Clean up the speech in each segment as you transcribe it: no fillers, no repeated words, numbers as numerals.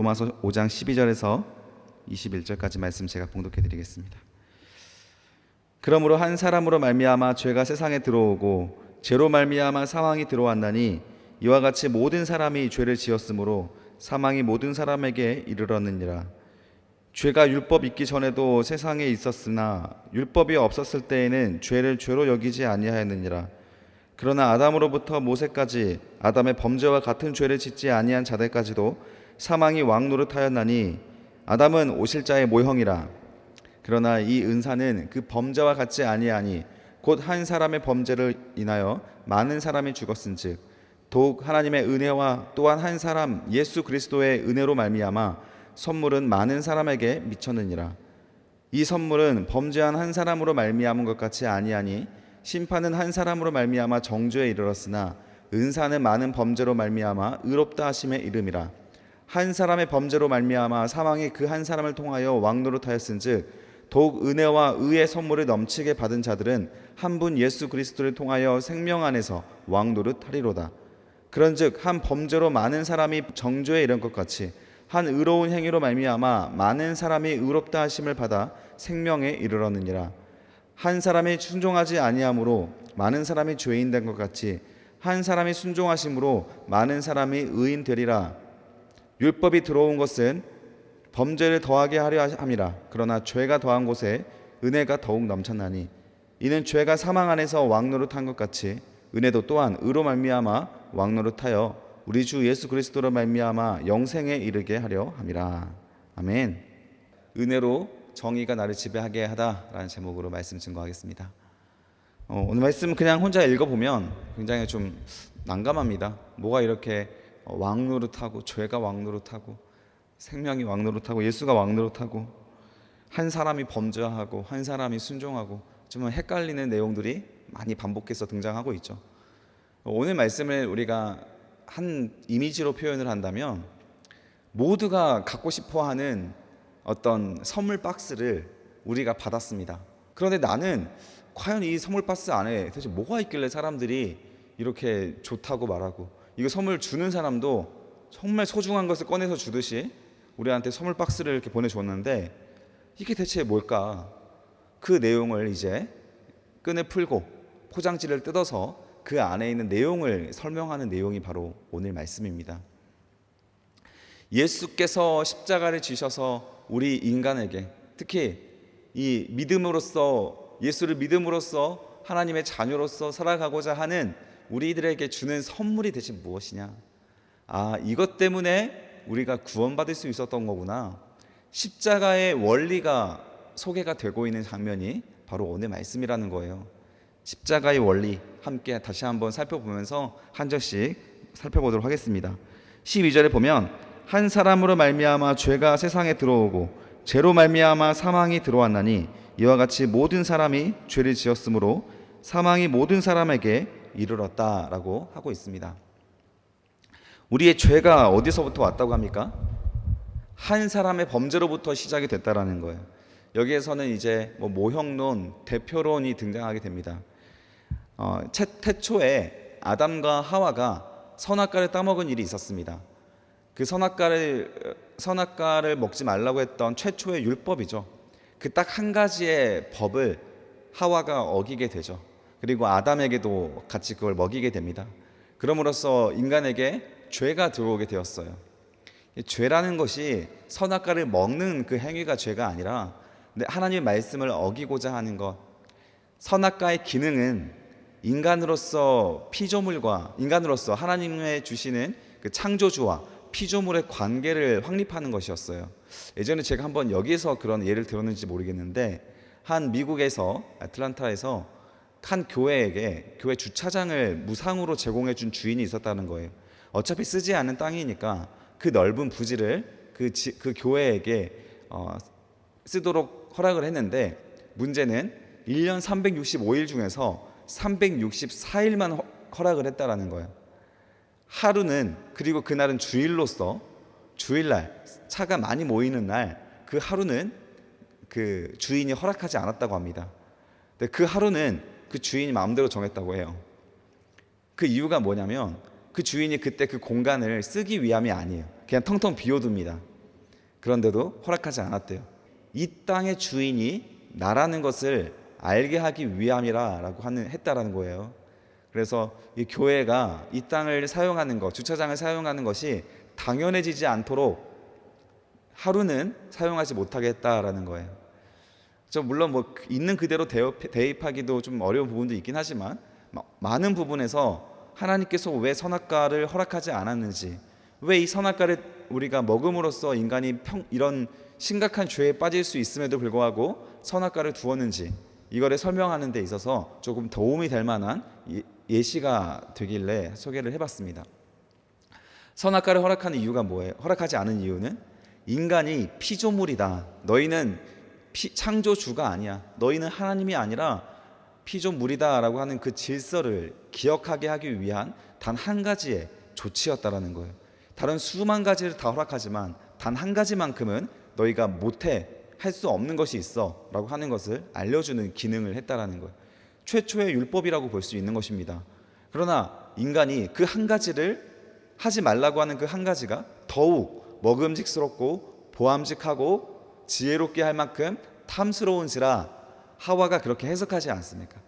로마서 5장 12절에서 21절까지 말씀 제가 봉독해 드리겠습니다. 그러므로 한 사람으로 말미암아 죄가 세상에 들어오고 죄로 말미암아 사망이 들어왔나니 이와 같이 모든 사람이 죄를 지었으므로 사망이 모든 사람에게 이르렀느니라. 죄가 율법 있기 전에도 세상에 있었으나 율법이 없었을 때에는 죄를 죄로 여기지 아니하였느니라. 그러나 아담으로부터 모세까지 아담의 범죄와 같은 죄를 짓지 아니한 자들까지도 사망이 왕노릇하였나니 아담은 오실자의 모형이라. 그러나 이 은사는 그 범죄와 같지 아니하니 곧 한 사람의 범죄를 인하여 많은 사람이 죽었은즉 더욱 하나님의 은혜와 또한 한 사람 예수 그리스도의 은혜로 말미암아 선물은 많은 사람에게 미쳤느니라. 이 선물은 범죄한 한 사람으로 말미암은 것 같이 아니하니 심판은 한 사람으로 말미암아 정죄에 이르렀으나 은사는 많은 범죄로 말미암아 의롭다 하심에 이름이라. 한 사람의 범죄로 말미암아 사망이 그 한 사람을 통하여 왕노릇하였은즉 더욱 은혜와 의의 선물을 넘치게 받은 자들은 한 분 예수 그리스도를 통하여 생명 안에서 왕노릇하리로다. 그런즉 한 범죄로 많은 사람이 정죄에 이른 것 같이 한 의로운 행위로 말미암아 많은 사람이 의롭다 하심을 받아 생명에 이르렀느니라. 한 사람이 순종하지 아니함으로 많은 사람이 죄인 된 것 같이 한 사람이 순종하심으로 많은 사람이 의인 되리라. 율법이 들어온 것은 범죄를 더하게 하려 함이라. 그러나 죄가 더한 곳에 은혜가 더욱 넘쳤나니 이는 죄가 사망 안에서 왕노릇한 것 같이 은혜도 또한 의로 말미암아 왕노릇하여 우리 주 예수 그리스도로 말미암아 영생에 이르게 하려 함이라. 아멘. 은혜로 정의가 나를 지배하게 하다라는 제목으로 말씀 증거하겠습니다. 오늘 말씀 그냥 혼자 읽어보면 굉장히 좀 난감합니다. 뭐가 이렇게 왕노릇하고 죄가 왕노릇하고 생명이 왕노릇하고 예수가 왕노릇하고 한 사람이 범죄하고 한 사람이 순종하고 좀 헷갈리는 내용들이 많이 반복해서 등장하고 있죠. 오늘 말씀을 우리가 한 이미지로 표현을 한다면 모두가 갖고 싶어하는 어떤 선물 박스를 우리가 받았습니다. 그런데 나는 과연 이 선물 박스 안에 도대체 뭐가 있길래 사람들이 이렇게 좋다고 말하고 이거 선물 주는 사람도 정말 소중한 것을 꺼내서 주듯이 우리한테 선물 박스를 이렇게 보내줬는데 이게 대체 뭘까? 그 내용을 이제 끈을 풀고 포장지를 뜯어서 그 안에 있는 내용을 설명하는 내용이 바로 오늘 말씀입니다. 예수께서 십자가를 지셔서 우리 인간에게 특히 이 믿음으로써 예수를 믿음으로써 하나님의 자녀로서 살아가고자 하는 우리들에게 주는 선물이 대체 무엇이냐? 이것 때문에 우리가 구원받을 수 있었던 거구나. 십자가의 원리가 소개가 되고 있는 장면이 바로 오늘 말씀이라는 거예요. 십자가의 원리 함께 다시 한번 살펴보면서 한 절씩 살펴보도록 하겠습니다. 12절에 보면 한 사람으로 말미암아 죄가 세상에 들어오고 죄로 말미암아 사망이 들어왔나니 이와 같이 모든 사람이 죄를 지었으므로 사망이 모든 사람에게 이르렀다라고 하고 있습니다. 우리의 죄가 어디서부터 왔다고 합니까? 한 사람의 범죄로부터 시작이 됐다라는 거예요. 여기에서는 이제 모형론, 대표론이 등장하게 됩니다. 태초에 아담과 하와가 선악과를 따먹은 일이 있었습니다. 그 선악과를 먹지 말라고 했던 최초의 율법이죠. 그 딱 한 가지의 법을 하와가 어기게 되죠. 그리고 아담에게도 같이 그걸 먹이게 됩니다. 그럼으로써 인간에게 죄가 들어오게 되었어요. 죄라는 것이 선악과를 먹는 그 행위가 죄가 아니라 하나님의 말씀을 어기고자 하는 것. 선악과의 기능은 인간으로서 하나님의 주시는 그 창조주와 피조물의 관계를 확립하는 것이었어요. 예전에 제가 한번 여기서 그런 예를 들었는지 모르겠는데 한 미국에서 애틀란타에서 한 교회에게 교회 주차장을 무상으로 제공해 준 주인이 있었다는 거예요. 어차피 쓰지 않은 땅이니까 그 넓은 부지를 그 교회에게 쓰도록 허락을 했는데 문제는 1년 365일 중에서 364일만 허락을 했다라는 거예요. 하루는, 그리고 그날은 주일로서 주일날 차가 많이 모이는 날 그 하루는 그 주인이 허락하지 않았다고 합니다. 근데 그 하루는 그 주인이 마음대로 정했다고 해요. 그 이유가 뭐냐면 그 주인이 그때 그 공간을 쓰기 위함이 아니에요. 그냥 텅텅 비워둡니다. 그런데도 허락하지 않았대요. 이 땅의 주인이 나라는 것을 알게 하기 위함이라고 했다라는 거예요. 그래서 이 교회가 이 땅을 사용하는 것, 주차장을 사용하는 것이 당연해지지 않도록 하루는 사용하지 못하게 했다라는 거예요. 물론 뭐 있는 그대로 대입하기도 좀 어려운 부분도 있긴 하지만 많은 부분에서 하나님께서 왜 선악과를 허락하지 않았는지, 왜 이 선악과를 우리가 먹음으로써 인간이 이런 심각한 죄에 빠질 수 있음에도 불구하고 선악과를 두었는지, 이거를 설명하는 데 있어서 조금 도움이 될 만한 예시가 되길래 소개를 해봤습니다. 선악과를 허락하는 이유가 뭐예요? 허락하지 않은 이유는 인간이 피조물이다. 너희는 창조주가 아니야. 너희는 하나님이 아니라 피조물이다 라고 하는 그 질서를 기억하게 하기 위한 단 한 가지의 조치였다라는 거예요. 다른 수만 가지를 다 허락하지만 단 한 가지만큼은 너희가 못해, 할 수 없는 것이 있어 라고 하는 것을 알려주는 기능을 했다라는 거예요. 최초의 율법이라고 볼 수 있는 것입니다. 그러나 인간이 그 한 가지를 하지 말라고 하는 그 한 가지가 더욱 먹음직스럽고 보암직하고 지혜롭게 할 만큼 탐스러운지라 하와가 그렇게 해석하지 않습니까?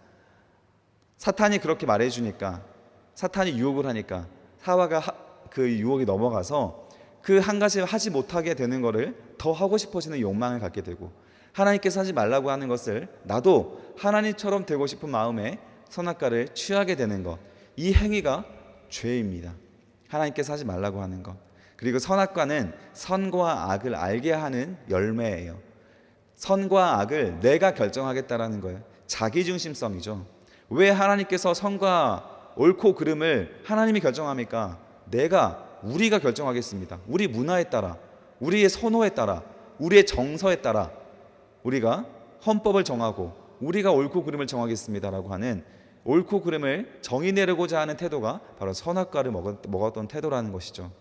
사탄이 그렇게 말해주니까, 사탄이 유혹을 하니까 하와가 그 유혹이 넘어가서 그 한 가지 하지 못하게 되는 것을 더 하고 싶어지는 욕망을 갖게 되고, 하나님께서 하지 말라고 하는 것을 나도 하나님처럼 되고 싶은 마음에 선악과를 취하게 되는 것, 이 행위가 죄입니다. 하나님께서 하지 말라고 하는 것. 그리고 선악과는 선과 악을 알게 하는 열매예요. 선과 악을 내가 결정하겠다라는 거예요. 자기중심성이죠. 왜 하나님께서 선과 옳고 그름을 하나님이 결정합니까? 우리가 결정하겠습니다. 우리 문화에 따라, 우리의 선호에 따라, 우리의 정서에 따라 우리가 헌법을 정하고 우리가 옳고 그름을 정하겠습니다라고 하는, 옳고 그름을 정의 내려고자 하는 태도가 바로 선악과를 먹었던 태도라는 것이죠.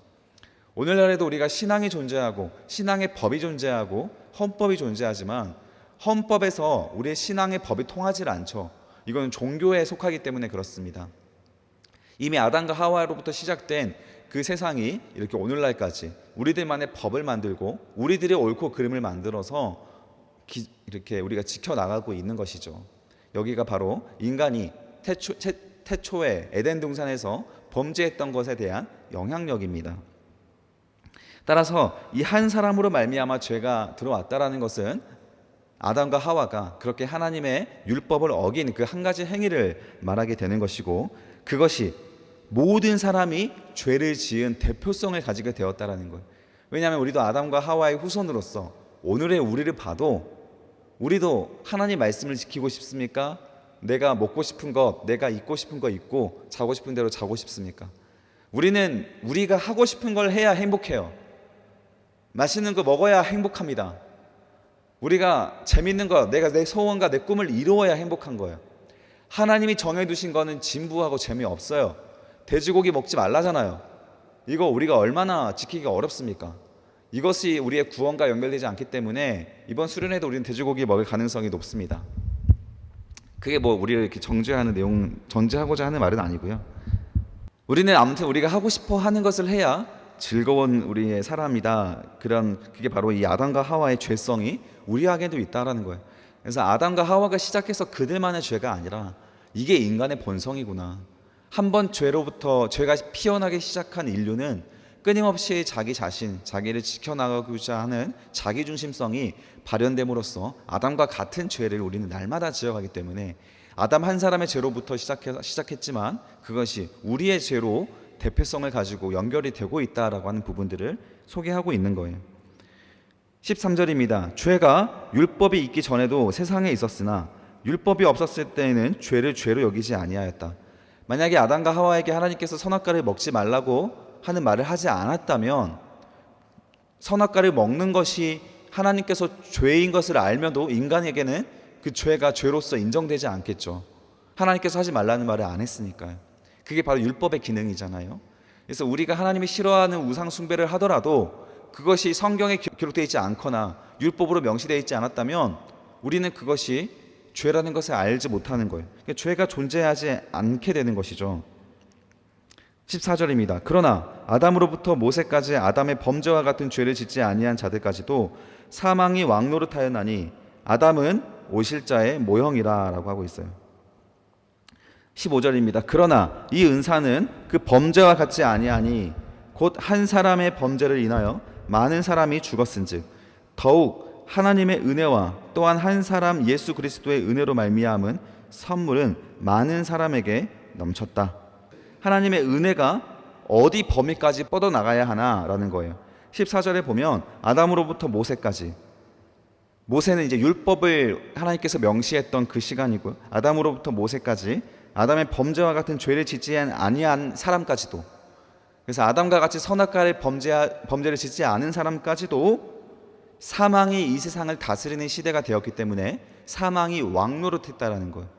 오늘날에도 우리가 신앙이 존재하고 신앙의 법이 존재하고 헌법이 존재하지만 헌법에서 우리의 신앙의 법이 통하지 않죠. 이건 종교에 속하기 때문에 그렇습니다. 이미 아담과 하와로부터 시작된 그 세상이 이렇게 오늘날까지 우리들만의 법을 만들고 우리들의 옳고 그름을 만들어서 이렇게 우리가 지켜나가고 있는 것이죠. 여기가 바로 인간이 태초에 에덴 동산에서 범죄했던 것에 대한 영향력입니다. 따라서 이 한 사람으로 말미암아 죄가 들어왔다라는 것은 아담과 하와가 그렇게 하나님의 율법을 어긴 그 한 가지 행위를 말하게 되는 것이고, 그것이 모든 사람이 죄를 지은 대표성을 가지게 되었다라는 거예요. 왜냐하면 우리도 아담과 하와의 후손으로서 오늘의 우리를 봐도 우리도 하나님 말씀을 지키고 싶습니까? 내가 먹고 싶은 것, 내가 입고 싶은 거 입고 자고 싶은 대로 자고 싶습니까? 우리는 우리가 하고 싶은 걸 해야 행복해요. 맛있는 거 먹어야 행복합니다. 우리가 재밌는 거, 내가 내 소원과 내 꿈을 이루어야 행복한 거예요. 하나님이 정해두신 거는 진부하고 재미없어요. 돼지고기 먹지 말라잖아요. 이거 우리가 얼마나 지키기가 어렵습니까? 이것이 우리의 구원과 연결되지 않기 때문에 이번 수련회도 우리는 돼지고기 먹을 가능성이 높습니다. 그게 뭐 우리를 이렇게 정죄하고자 하는 말은 아니고요. 우리는 아무튼 우리가 하고 싶어 하는 것을 해야 즐거운 우리의 사람이다. 그게 바로 이 아담과 하와의 죄성이 우리에게도 있다라는 거예요. 그래서 아담과 하와가 시작해서 그들만의 죄가 아니라 이게 인간의 본성이구나. 한번 죄로부터 죄가 피어나기 시작한 인류는 끊임없이 자기 자신, 자기를 지켜나가고자 하는 자기중심성이 발현됨으로써 아담과 같은 죄를 우리는 날마다 지어가기 때문에 아담 한 사람의 죄로부터 시작했지만 그것이 우리의 죄로 대표성을 가지고 연결이 되고 있다라고 하는 부분들을 소개하고 있는 거예요. 13절입니다. 죄가 율법이 있기 전에도 세상에 있었으나 율법이 없었을 때에는 죄를 죄로 여기지 아니하였다. 만약에 아담과 하와에게 하나님께서 선악과를 먹지 말라고 하는 말을 하지 않았다면 선악과를 먹는 것이 하나님께서 죄인 것을 알면도 인간에게는 그 죄가 죄로서 인정되지 않겠죠. 하나님께서 하지 말라는 말을 안 했으니까요. 그게 바로 율법의 기능이잖아요. 그래서 우리가 하나님이 싫어하는 우상 숭배를 하더라도 그것이 성경에 기록되어 있지 않거나 율법으로 명시되어 있지 않았다면 우리는 그것이 죄라는 것을 알지 못하는 거예요. 그러니까 죄가 존재하지 않게 되는 것이죠. 14절입니다. 그러나 아담으로부터 모세까지 아담의 범죄와 같은 죄를 짓지 아니한 자들까지도 사망이 왕노릇하였나니 아담은 오실자의 모형이라 라고 하고 있어요. 15절입니다. 그러나 이 은사는 그 범죄와 같지 아니하니 곧 한 사람의 범죄를 인하여 많은 사람이 죽었은즉 더욱 하나님의 은혜와 또한 한 사람 예수 그리스도의 은혜로 말미암은 선물은 많은 사람에게 넘쳤다. 하나님의 은혜가 어디 범위까지 뻗어나가야 하나라는 거예요. 14절에 보면 아담으로부터 모세까지, 모세는 이제 율법을 하나님께서 명시했던 그 시간이고요. 아담으로부터 모세까지, 아담의 범죄와 같은 죄를 짓지 아니한 사람까지도, 그래서 아담과 같이 선악과의 범죄를 짓지 않은 사람까지도 사망이 이 세상을 다스리는 시대가 되었기 때문에 사망이 왕노릇했다라는 거예요.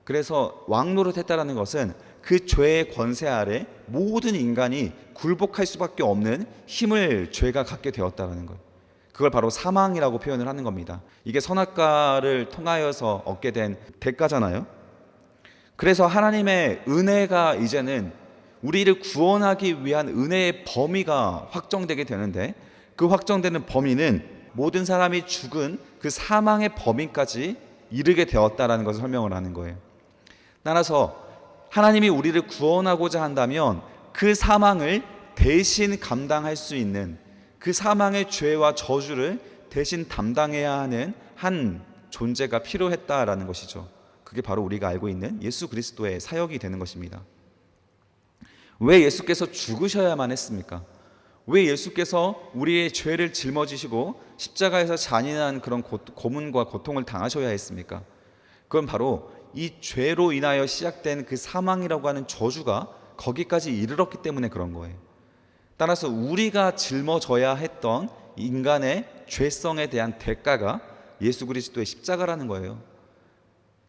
그래서 왕노릇했다라는 것은 그 죄의 권세 아래 모든 인간이 굴복할 수밖에 없는 힘을 죄가 갖게 되었다라는 거예요. 그걸 바로 사망이라고 표현을 하는 겁니다. 이게 선악과를 통하여서 얻게 된 대가잖아요. 그래서 하나님의 은혜가 이제는 우리를 구원하기 위한 은혜의 범위가 확정되게 되는데, 그 확정되는 범위는 모든 사람이 죽은 그 사망의 범위까지 이르게 되었다라는 것을 설명을 하는 거예요. 따라서 하나님이 우리를 구원하고자 한다면 그 사망을 대신 감당할 수 있는, 그 사망의 죄와 저주를 대신 담당해야 하는 한 존재가 필요했다라는 것이죠. 그게 바로 우리가 알고 있는 예수 그리스도의 사역이 되는 것입니다. 왜 예수께서 죽으셔야만 했습니까? 왜 예수께서 우리의 죄를 짊어지시고 십자가에서 잔인한 그런 고문과 고통을 당하셔야 했습니까? 그건 바로 이 죄로 인하여 시작된 그 사망이라고 하는 저주가 거기까지 이르렀기 때문에 그런 거예요. 따라서 우리가 짊어져야 했던 인간의 죄성에 대한 대가가 예수 그리스도의 십자가라는 거예요.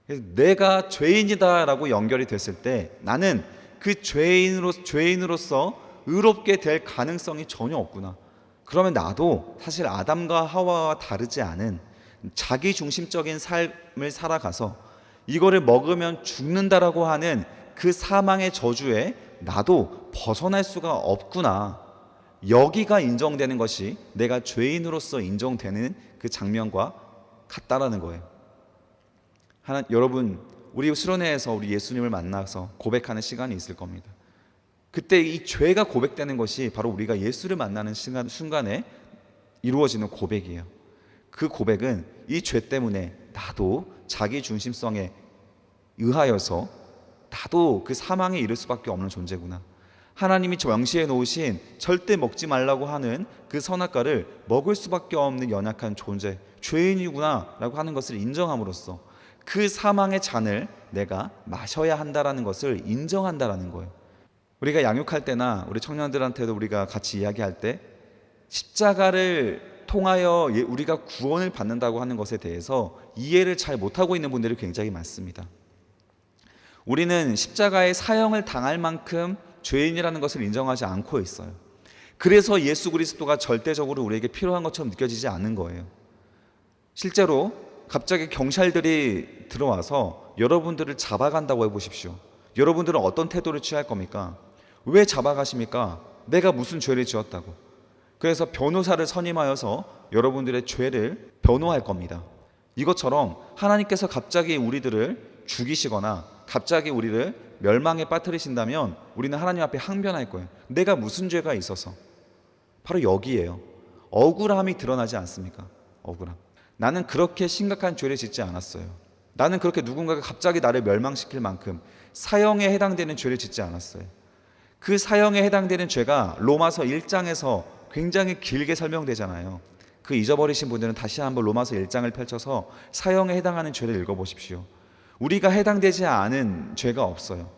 그래서 내가 죄인이다라고 연결이 됐을 때 나는 그 죄인으로서 의롭게 될 가능성이 전혀 없구나. 그러면 나도 사실 아담과 하와와 다르지 않은 자기 중심적인 삶을 살아가서 이거를 먹으면 죽는다라고 하는 그 사망의 저주에 나도 벗어날 수가 없구나. 여기가 인정되는 것이 내가 죄인으로서 인정되는 그 장면과 같다라는 거예요. 여러분, 우리 수련회에서 우리 예수님을 만나서 고백하는 시간이 있을 겁니다. 그때 이 죄가 고백되는 것이 바로 우리가 예수를 만나는 순간에 이루어지는 고백이에요. 그 고백은 이 죄 때문에 나도 자기 중심성에 의하여서 나도 그 사망에 이를 수밖에 없는 존재구나. 하나님이 명시해 놓으신 절대 먹지 말라고 하는 그 선악과를 먹을 수밖에 없는 연약한 존재, 죄인이구나 라고 하는 것을 인정함으로써 그 사망의 잔을 내가 마셔야 한다라는 것을 인정한다라는 거예요. 우리가 양육할 때나 우리 청년들한테도 우리가 같이 이야기할 때 십자가를 통하여 우리가 구원을 받는다고 하는 것에 대해서 이해를 잘 못하고 있는 분들이 굉장히 많습니다. 우리는 십자가의 사형을 당할 만큼 죄인이라는 것을 인정하지 않고 있어요. 그래서 예수 그리스도가 절대적으로 우리에게 필요한 것처럼 느껴지지 않는 거예요. 실제로 갑자기 경찰들이 들어와서 여러분들을 잡아간다고 해보십시오. 여러분들은 어떤 태도를 취할 겁니까? 왜 잡아가십니까? 내가 무슨 죄를 지었다고. 그래서 변호사를 선임하여서 여러분들의 죄를 변호할 겁니다. 이것처럼 하나님께서 갑자기 우리들을 죽이시거나 갑자기 우리를 멸망에 빠뜨리신다면 우리는 하나님 앞에 항변할 거예요. 내가 무슨 죄가 있어서. 바로 여기에요. 억울함이 드러나지 않습니까? 억울함. 나는 그렇게 심각한 죄를 짓지 않았어요. 나는 그렇게 누군가가 갑자기 나를 멸망시킬 만큼 사형에 해당되는 죄를 짓지 않았어요. 그 사형에 해당되는 죄가 로마서 1장에서 굉장히 길게 설명되잖아요. 그 잊어버리신 분들은 다시 한번 로마서 1장을 펼쳐서 사형에 해당하는 죄를 읽어보십시오. 우리가 해당되지 않은 죄가 없어요.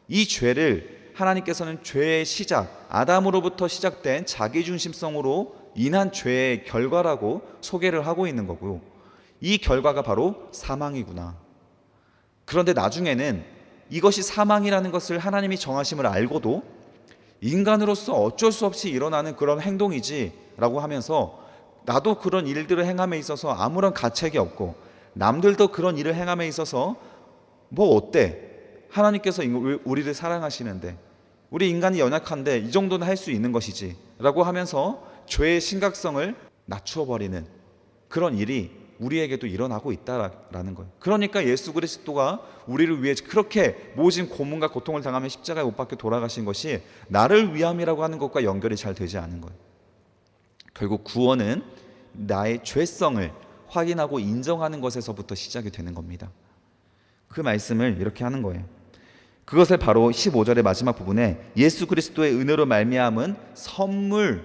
이 죄를 하나님께서는 죄의 시작, 아담으로부터 시작된 자기중심성으로 인한 죄의 결과라고 소개를 하고 있는 거고요. 이 결과가 바로 사망이구나. 그런데 나중에는 이것이 사망이라는 것을 하나님이 정하심을 알고도 인간으로서 어쩔 수 없이 일어나는 그런 행동이지 라고 하면서 나도 그런 일들을 행함에 있어서 아무런 가책이 없고 남들도 그런 일을 행함에 있어서 뭐 어때? 하나님께서 우리를 사랑하시는데 우리 인간이 연약한데 이 정도는 할 수 있는 것이지 라고 하면서 죄의 심각성을 낮추어 버리는 그런 일이 우리에게도 일어나고 있다라는 거예요. 그러니까 예수 그리스도가 우리를 위해 그렇게 모진 고문과 고통을 당하며 십자가에 못 박혀 돌아가신 것이 나를 위함이라고 하는 것과 연결이 잘 되지 않은 거예요. 결국 구원은 나의 죄성을 확인하고 인정하는 것에서부터 시작이 되는 겁니다. 그 말씀을 이렇게 하는 거예요. 그것을 바로 15절의 마지막 부분에 예수 그리스도의 은혜로 말미암은 선물,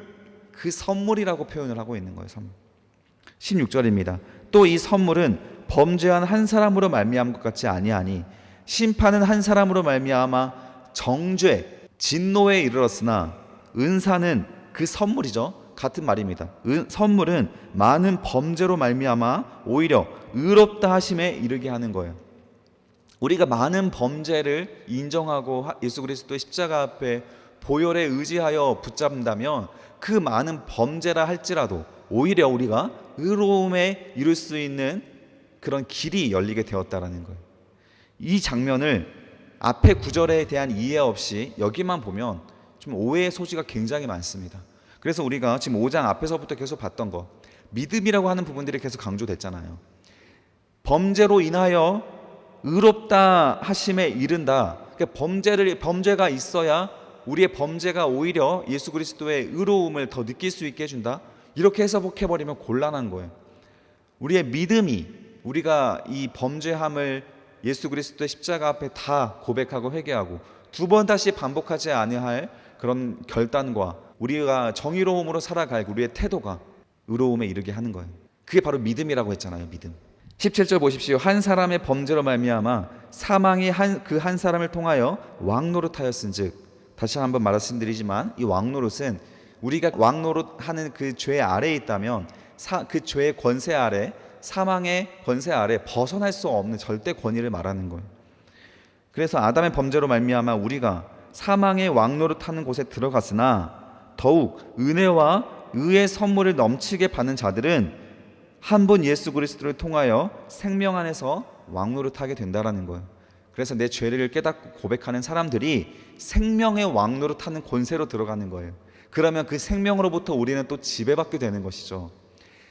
그 선물이라고 표현을 하고 있는 거예요. 선물. 16절입니다. 또 이 선물은 범죄한 한 사람으로 말미암은 것 같지 아니하니 심판은 한 사람으로 말미암아 정죄, 진노에 이르렀으나 은사는 그 선물이죠. 같은 말입니다. 선물은 많은 범죄로 말미암아 오히려 의롭다 하심에 이르게 하는 거예요. 우리가 많은 범죄를 인정하고 예수 그리스도의 십자가 앞에 보혈에 의지하여 붙잡는다면 그 많은 범죄라 할지라도 오히려 우리가 의로움에 이룰 수 있는 그런 길이 열리게 되었다라는 거예요. 이 장면을 앞에 구절에 대한 이해 없이 여기만 보면 좀 오해의 소지가 굉장히 많습니다. 그래서 우리가 지금 5장 앞에서부터 계속 봤던 거, 믿음이라고 하는 부분들이 계속 강조됐잖아요. 범죄로 인하여 의롭다 하심에 이른다. 그러니까 범죄가 있어야 우리의 범죄가 오히려 예수 그리스도의 의로움을 더 느낄 수 있게 해준다. 이렇게 해석해버리면 곤란한 거예요. 우리의 믿음이 우리가 이 범죄함을 예수 그리스도의 십자가 앞에 다 고백하고 회개하고 두 번 다시 반복하지 아니할 그런 결단과 우리가 정의로움으로 살아갈 우리의 태도가 의로움에 이르게 하는 거예요. 그게 바로 믿음이라고 했잖아요. 믿음. 17절 보십시오. 한 사람의 범죄로 말미암아 사망이 그 한 사람을 통하여 왕노릇하였은즉, 다시 한번 말씀드리지만 이 왕노릇은 우리가 왕노릇하는 그 죄 아래에 있다면 그 죄의 권세 아래, 사망의 권세 아래 벗어날 수 없는 절대 권위를 말하는 거예요. 그래서 아담의 범죄로 말미암아 우리가 사망의 왕노릇하는 곳에 들어갔으나 더욱 은혜와 의의 선물을 넘치게 받는 자들은 한 분 예수 그리스도를 통하여 생명 안에서 왕노릇하게 된다라는 거예요. 그래서 내 죄를 깨닫고 고백하는 사람들이 생명의 왕노릇하는 권세로 들어가는 거예요. 그러면 그 생명으로부터 우리는 또 지배받게 되는 것이죠.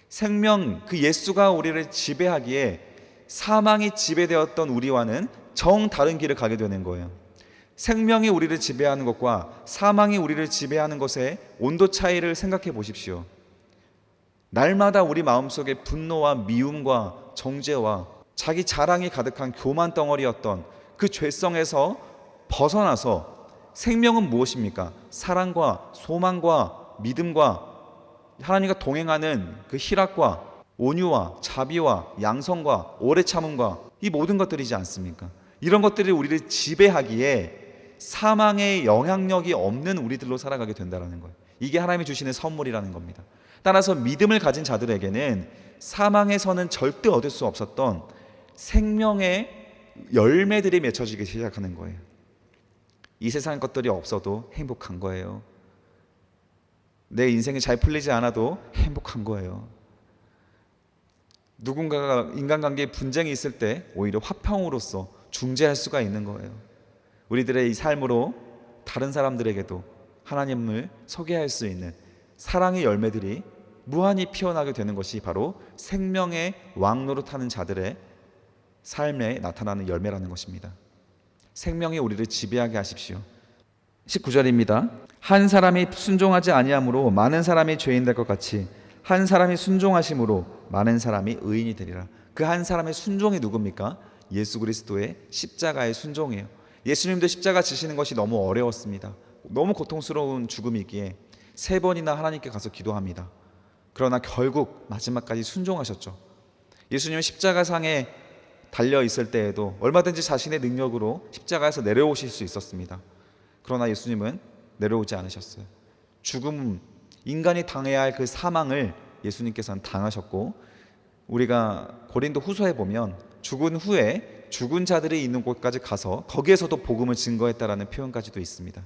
생명, 그 예수가 우리를 지배하기에 사망이 지배되었던 우리와는 정다른 길을 가게 되는 거예요. 생명이 우리를 지배하는 것과 사망이 우리를 지배하는 것의 온도 차이를 생각해 보십시오. 날마다 우리 마음속에 분노와 미움과 정죄와 자기 자랑이 가득한 교만 덩어리였던 그 죄성에서 벗어나서 생명은 무엇입니까? 사랑과 소망과 믿음과 하나님과 동행하는 그 희락과 온유와 자비와 양성과 오래 참음과 이 모든 것들이지 않습니까? 이런 것들이 우리를 지배하기에 사망의 영향력이 없는 우리들로 살아가게 된다는 거예요. 이게 하나님이 주시는 선물이라는 겁니다. 따라서 믿음을 가진 자들에게는 사망에서는 절대 얻을 수 없었던 생명의 열매들이 맺혀지기 시작하는 거예요. 이 세상 것들이 없어도 행복한 거예요. 내 인생이 잘 풀리지 않아도 행복한 거예요. 누군가가 인간관계에 분쟁이 있을 때 오히려 화평으로서 중재할 수가 있는 거예요. 우리들의 이 삶으로 다른 사람들에게도 하나님을 소개할 수 있는 사랑의 열매들이 무한히 피어나게 되는 것이 바로 생명의 왕노릇하는 자들의 삶에 나타나는 열매라는 것입니다. 생명이 우리를 지배하게 하십시오. 19절입니다. 한 사람이 순종하지 아니함으로 많은 사람이 죄인 될 것 같이 한 사람이 순종하심으로 많은 사람이 의인이 되리라. 그 한 사람의 순종이 누굽니까? 예수 그리스도의 십자가의 순종이에요. 예수님도 십자가 지시는 것이 너무 어려웠습니다. 너무 고통스러운 죽음이기에 3번이나 하나님께 가서 기도합니다. 그러나 결국 마지막까지 순종하셨죠. 예수님은 십자가상에 달려 있을 때에도 얼마든지 자신의 능력으로 십자가에서 내려오실 수 있었습니다. 그러나 예수님은 내려오지 않으셨어요. 죽음, 인간이 당해야 할 그 사망을 예수님께서는 당하셨고, 우리가 고린도 후서에 보면 죽은 후에 죽은 자들이 있는 곳까지 가서 거기에서도 복음을 증거했다라는 표현까지도 있습니다.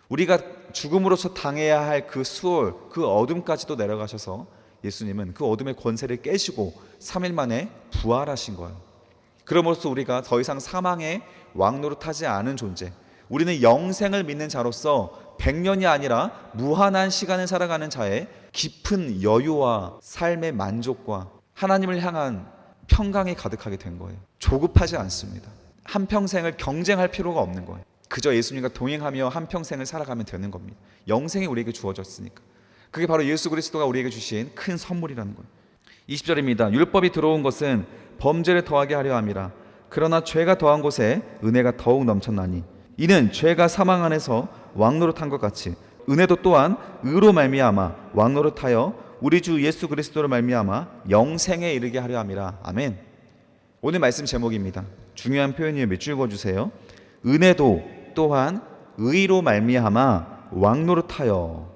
우리가 죽음으로써 당해야 할 그 수월, 그 어둠까지도 내려가셔서 예수님은 그 어둠의 권세를 깨시고 3일 만에 부활하신 거예요. 그러므로써 우리가 더 이상 사망의 왕노릇하지 않은 존재, 우리는 영생을 믿는 자로서 100년이 아니라 무한한 시간을 살아가는 자의 깊은 여유와 삶의 만족과 하나님을 향한 평강이 가득하게 된 거예요. 조급하지 않습니다. 한평생을 경쟁할 필요가 없는 거예요. 그저 예수님과 동행하며 한평생을 살아가면 되는 겁니다. 영생이 우리에게 주어졌으니까. 그게 바로 예수 그리스도가 우리에게 주신 큰 선물이라는 거예요. 20절입니다. 율법이 들어온 것은 범죄를 더하게 하려 함이라. 그러나 죄가 더한 곳에 은혜가 더욱 넘쳤나니 이는 죄가 사망 안에서 왕노릇한 것 같이 은혜도 또한 의로 말미암아 왕노릇하여 우리 주 예수 그리스도로 말미암아 영생에 이르게 하려 함이라. 아멘. 오늘 말씀 제목입니다. 중요한 표현이에요. 몇 줄 읽어주세요. 은혜도 또한 의로 말미암아 왕노릇하여.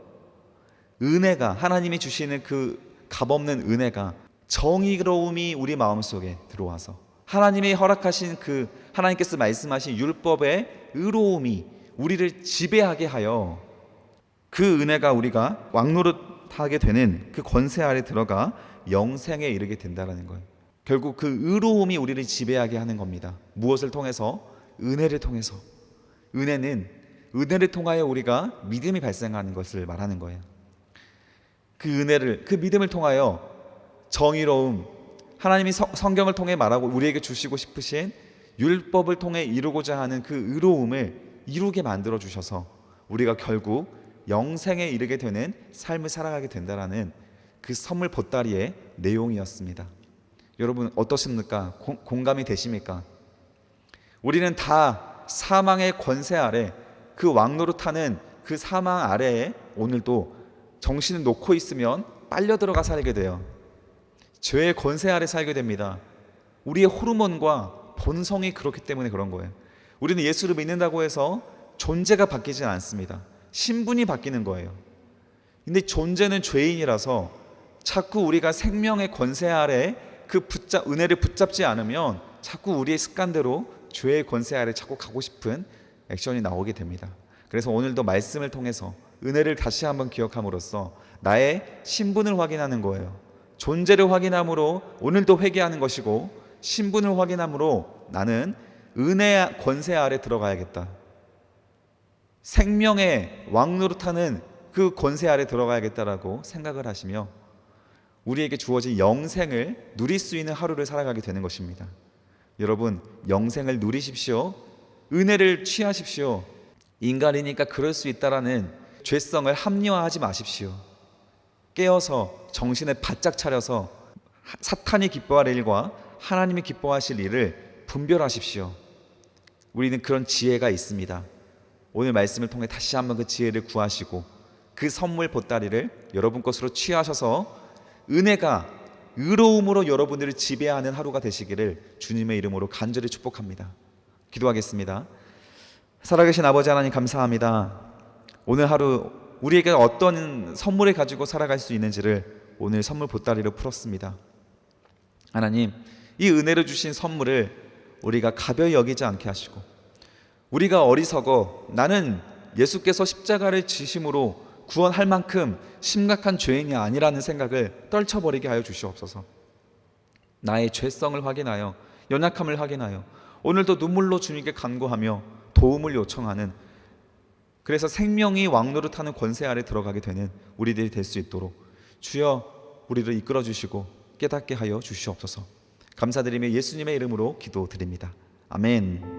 은혜가, 하나님이 주시는 그 값없는 은혜가, 정의로움이 우리 마음속에 들어와서 하나님이 허락하신 그 하나님께서 말씀하신 율법의 의로움이 우리를 지배하게 하여 그 은혜가 우리가 왕노릇하게 되는 그 권세 아래 들어가 영생에 이르게 된다는 거예요. 결국 그 의로움이 우리를 지배하게 하는 겁니다. 무엇을 통해서? 은혜를 통해서. 은혜를 통하여 우리가 믿음이 발생하는 것을 말하는 거예요. 그 은혜를, 그 믿음을 통하여 정의로움, 하나님이 성경을 통해 말하고 우리에게 주시고 싶으신 율법을 통해 이루고자 하는 그 의로움을 이루게 만들어 주셔서 우리가 결국 영생에 이르게 되는 삶을 살아가게 된다라는 그 선물 보따리의 내용이었습니다. 여러분 어떻습니까? 공감이 되십니까? 우리는 다 사망의 권세 아래, 그 왕노릇하는 그 사망 아래에 오늘도 정신을 놓고 있으면 빨려 들어가 살게 돼요. 죄의 권세 아래 살게 됩니다. 우리의 호르몬과 본성이 그렇기 때문에 그런 거예요. 우리는 예수를 믿는다고 해서 존재가 바뀌지 않습니다. 신분이 바뀌는 거예요. 근데 존재는 죄인이라서 자꾸 우리가 생명의 권세 아래 그 은혜를 붙잡지 않으면 자꾸 우리의 습관대로 죄의 권세 아래 자꾸 가고 싶은 액션이 나오게 됩니다. 그래서 오늘도 말씀을 통해서 은혜를 다시 한번 기억함으로써 나의 신분을 확인하는 거예요. 존재를 확인함으로 오늘도 회개하는 것이고, 신분을 확인함으로 나는 은혜 권세 아래 들어가야겠다. 생명의 왕노릇하는 그 권세 아래 들어가야겠다라고 생각을 하시며 우리에게 주어진 영생을 누릴 수 있는 하루를 살아가게 되는 것입니다. 여러분, 영생을 누리십시오. 은혜를 취하십시오. 인간이니까 그럴 수 있다라는 죄성을 합리화하지 마십시오. 깨어서 정신을 바짝 차려서 사탄이 기뻐할 일과 하나님이 기뻐하실 일을 분별하십시오. 우리는 그런 지혜가 있습니다. 오늘 말씀을 통해 다시 한번 그 지혜를 구하시고 그 선물 보따리를 여러분 것으로 취하셔서 은혜가 의로움으로 여러분들을 지배하는 하루가 되시기를 주님의 이름으로 간절히 축복합니다. 기도하겠습니다. 살아계신 아버지 하나님, 감사합니다. 오늘 하루 우리에게 어떤 선물을 가지고 살아갈 수 있는지를 오늘 선물 보따리로 풀었습니다. 하나님, 이 은혜를 주신 선물을 우리가 가벼이 여기지 않게 하시고, 우리가 어리석어 나는 예수께서 십자가를 지심으로 구원할 만큼 심각한 죄인이 아니라는 생각을 떨쳐버리게 하여 주시옵소서. 나의 죄성을 확인하여, 연약함을 확인하여 오늘도 눈물로 주님께 간구하며 도움을 요청하는, 그래서 생명이 왕노릇하는 권세 아래 들어가게 되는 우리들이 될 수 있도록 주여 우리를 이끌어 주시고 깨닫게 하여 주시옵소서. 감사드리며 예수님의 이름으로 기도드립니다. 아멘.